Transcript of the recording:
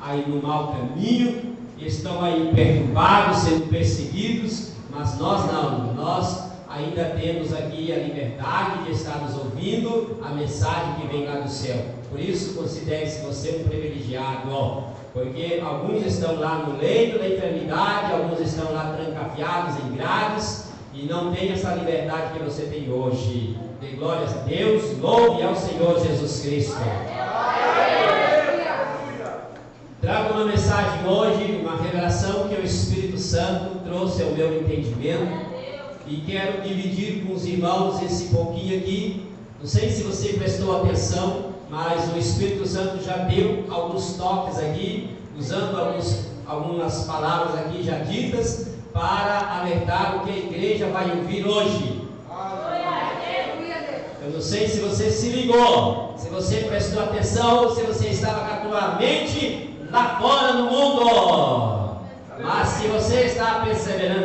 aí no mau caminho, estão aí perturbados, sendo perseguidos, mas nós não, nós ainda temos aqui a liberdade de estar nos ouvindo a mensagem que vem lá do céu. Por isso, considere-se você um privilegiado, porque alguns estão lá no leito da enfermidade, alguns estão lá trancafiados em grades e não têm essa liberdade que você tem hoje. Dê glórias a Deus, louve ao Senhor Jesus Cristo. Trago uma mensagem hoje, uma revelação que o Espírito Santo trouxe ao meu entendimento e quero dividir com os irmãos esse pouquinho aqui. Não sei se você prestou atenção, mas o Espírito Santo já deu alguns toques aqui, usando algumas palavras aqui já ditas, para alertar o que a igreja vai ouvir hoje. Eu não sei se você se ligou, se você prestou atenção, ou se você estava com a tua mente lá fora no mundo. Mas se você está perseverando